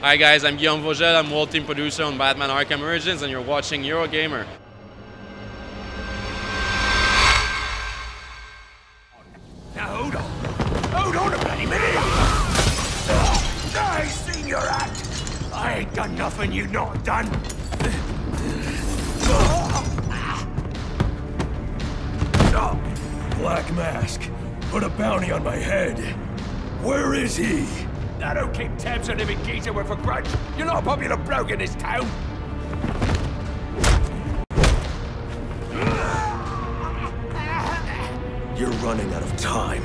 Hi guys, I'm Guillaume Voghul, I'm World Team Producer on Batman Arkham Origins, and you're watching Eurogamer. Now hold on a bloody minute! I seen your act! I ain't done nothing you not done! Black Mask, put a bounty on my head. Where is he? I don't keep tabs on every geezer with a grudge. You're not a popular bloke in this town. You're running out of time.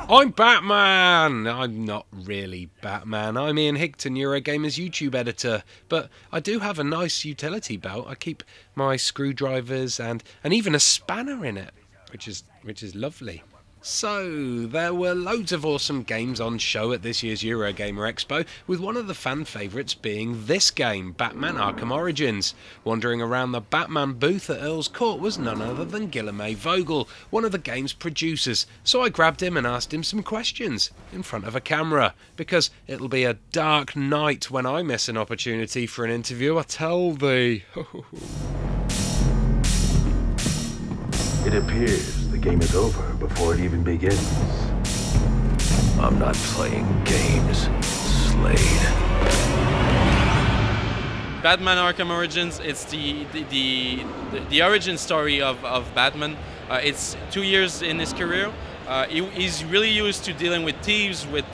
I'm Batman! I'm not really Batman. I'm Ian Higton, Eurogamer's YouTube editor, but I do have a nice utility belt. I keep my screwdrivers and even a spanner in it, which is lovely. So, there were loads of awesome games on show at this year's Eurogamer Expo, with one of the fan favourites being this game, Batman Arkham Origins. Wandering around the Batman booth at Earl's Court was none other than Guillaume Voghul, one of the game's producers, so I grabbed him and asked him some questions, in front of a camera, because it'll be a dark night when I miss an opportunity for an interview, I tell thee. It appears the game is over before it even begins. I'm not playing games, Slade. Batman Arkham Origins, it's the origin story of Batman. It's 2 years in his career. He's really used to dealing with thieves, with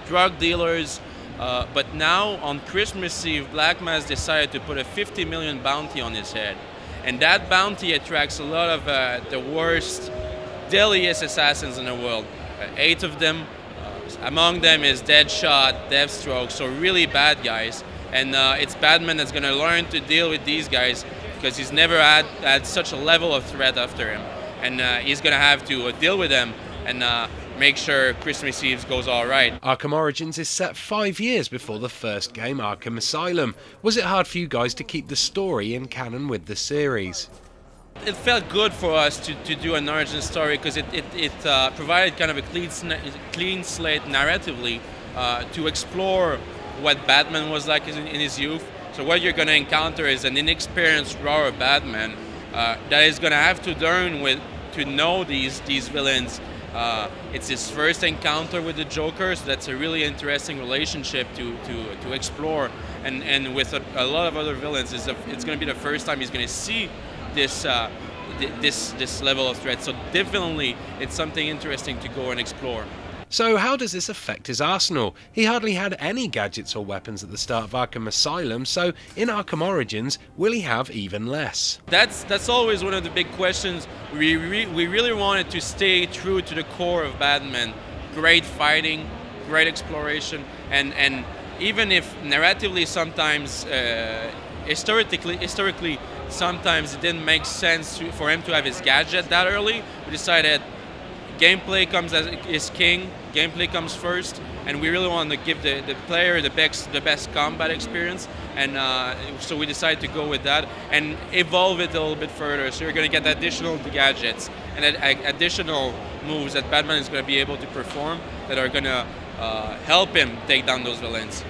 drug dealers, but now on Christmas Eve, Black Mask decided to put a 50 million bounty on his head. And that bounty attracts a lot of the worst, deadliest assassins in the world. 8 of them. Among them is Deadshot, Deathstroke, so really bad guys. And it's Batman that's going to learn to deal with these guys because he's never had such a level of threat after him. And he's going to have to deal with them and make sure Christmas Eve goes all right. Arkham Origins is set 5 years before the first game, Arkham Asylum. Was it hard for you guys to keep the story in canon with the series? It felt good for us to do an origin story because it provided kind of a clean slate narratively to explore what Batman was like in his youth. So what you're going to encounter is an inexperienced, raw Batman that is going to have to learn to know these villains. It's his first encounter with the Joker, so that's a really interesting relationship to explore. And with a lot of other villains, it's going to be the first time he's going to see this level of threat. So definitely, it's something interesting to go and explore. So how does this affect his arsenal? He hardly had any gadgets or weapons at the start of Arkham Asylum, so in Arkham Origins, will he have even less? That's always one of the big questions. We really wanted to stay true to the core of Batman. Great fighting, great exploration, and even if narratively sometimes, historically, sometimes it didn't make sense for him to have his gadget that early, we decided gameplay comes as king, gameplay comes first, and we really want to give the player the best combat experience, and so we decided to go with that and evolve it a little bit further. So you're going to get additional gadgets and additional moves that Batman is going to be able to perform that are going to help him take down those villains.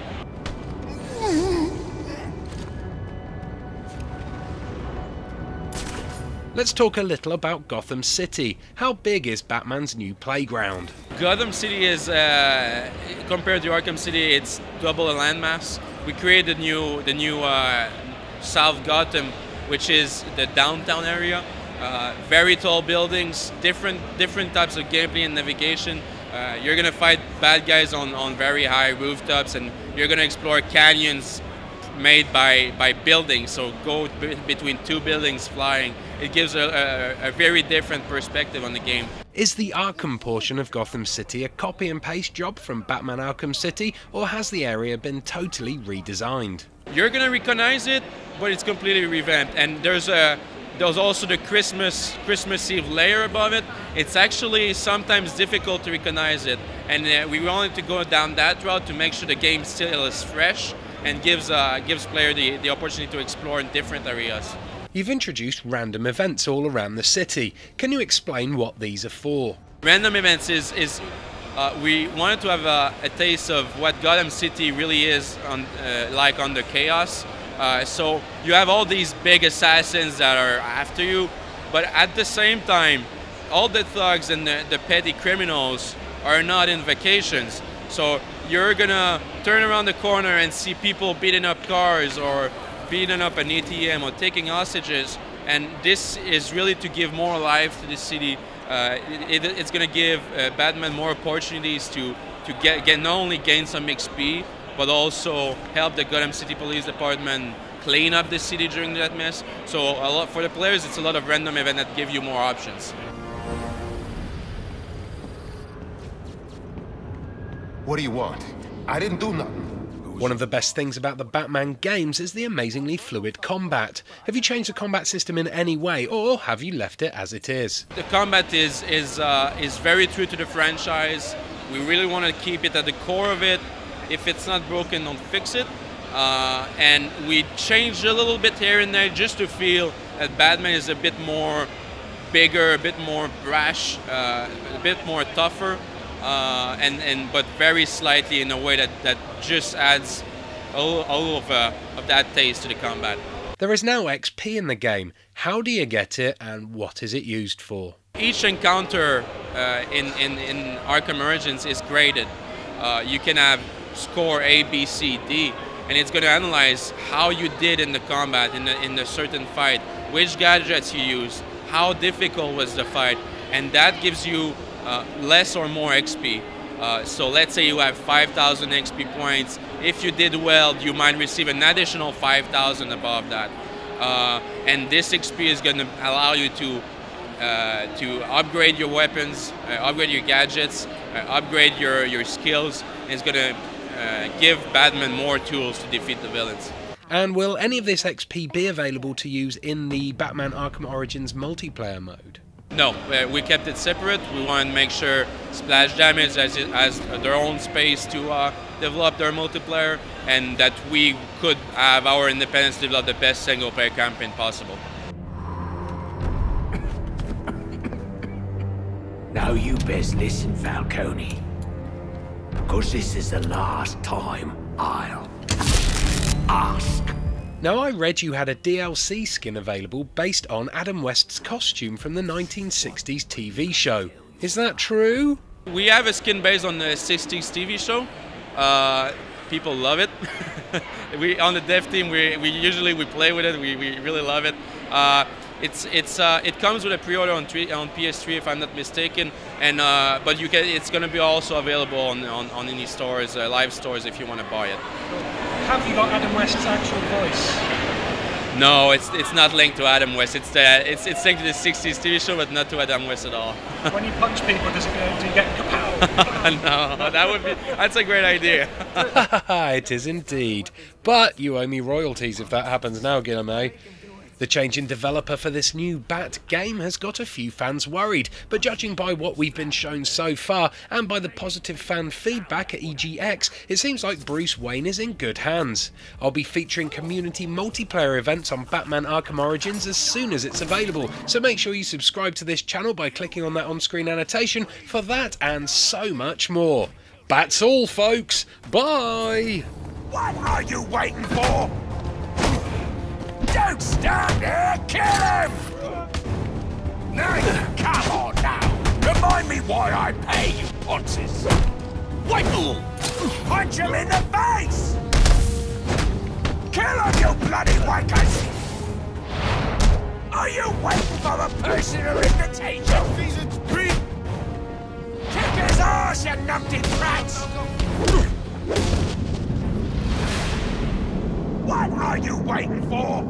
Let's talk a little about Gotham City. How big is Batman's new playground? Gotham City is, compared to Arkham City, it's double the landmass. We created the new South Gotham, which is the downtown area. Very tall buildings, different types of gameplay and navigation. You're gonna fight bad guys on very high rooftops, and you're gonna explore canyons made by buildings, so go between 2 buildings flying. It gives a very different perspective on the game. Is the Arkham portion of Gotham City a copy and paste job from Batman Arkham City, or has the area been totally redesigned? You're gonna recognize it, but it's completely revamped, and there's also the Christmas Eve layer above it. It's actually sometimes difficult to recognize it, and we wanted to go down that route to make sure the game still is fresh and gives player the opportunity to explore in different areas. You've introduced random events all around the city. Can you explain what these are for? Random events is we wanted to have a taste of what Gotham City really is like under chaos. So you have all these big assassins that are after you, but at the same time, all the thugs and the petty criminals are not in vacations. So you're gonna turn around the corner and see people beating up cars or beating up an ATM or taking hostages, and this is really to give more life to the city. It's gonna give Batman more opportunities to get not only gain some XP, but also help the Gotham City Police Department clean up the city during that mess. So a lot for the players, it's a lot of random events that give you more options. What do you want? I didn't do nothing. One of the best things about the Batman games is the amazingly fluid combat. Have you changed the combat system in any way, or have you left it as it is? The combat is very true to the franchise. We really want to keep it at the core of it. If it's not broken, don't fix it. And we changed a little bit here and there just to feel that Batman is a bit more bigger, a bit more brash, a bit more tougher. But very slightly in a way that just adds all of that taste to the combat. There is now XP in the game. How do you get it, and what is it used for? Each encounter in Arkham Origins is graded. You can have score A, B, C, D, and it's going to analyze how you did in the combat, in a certain fight, which gadgets you used, how difficult was the fight, and that gives you less or more XP. So let's say you have 5,000 XP points. If you did well, you might receive an additional 5,000 above that. And this XP is going to allow you to upgrade your weapons, upgrade your gadgets, upgrade your skills, and it's going to give Batman more tools to defeat the villains. And will any of this XP be available to use in the Batman Arkham Origins multiplayer mode? No, we kept it separate. We wanted to make sure Splash Damage has their own space to develop their multiplayer, and that we could have our independence develop the best single-player campaign possible. Now you best listen, Falcone. Because this is the last time I'll ask. Now, I read you had a DLC skin available based on Adam West's costume from the 1960s TV show. Is that true? We have a skin based on the 60s TV show. People love it. On the dev team, we usually play with it. We really love it. It comes with a pre-order on PS3 if I'm not mistaken, and but it's going to be also available on any stores, live stores, if you want to buy it. Have you got Adam West's actual voice? No, it's not linked to Adam West. It's linked to the 60s TV show, but not to Adam West at all. When you punch people, do you get kapow? No, that's a great idea. It is indeed. But you owe me royalties if that happens now, Guillaume. The change in developer for this new Bat game has got a few fans worried, but judging by what we've been shown so far, and by the positive fan feedback at EGX, it seems like Bruce Wayne is in good hands. I'll be featuring community multiplayer events on Batman Arkham Origins as soon as it's available, so make sure you subscribe to this channel by clicking on that on-screen annotation for that and so much more. That's all, folks. Bye! What are you waiting for? Don't stand there! Kill him! Now, come on now! Remind me why I pay you, ponces! Wait! Punch him in the face! Kill him, you bloody wankers! Are you waiting for a personal invitation? Kick his arse, you numpty brats! What are you waiting for?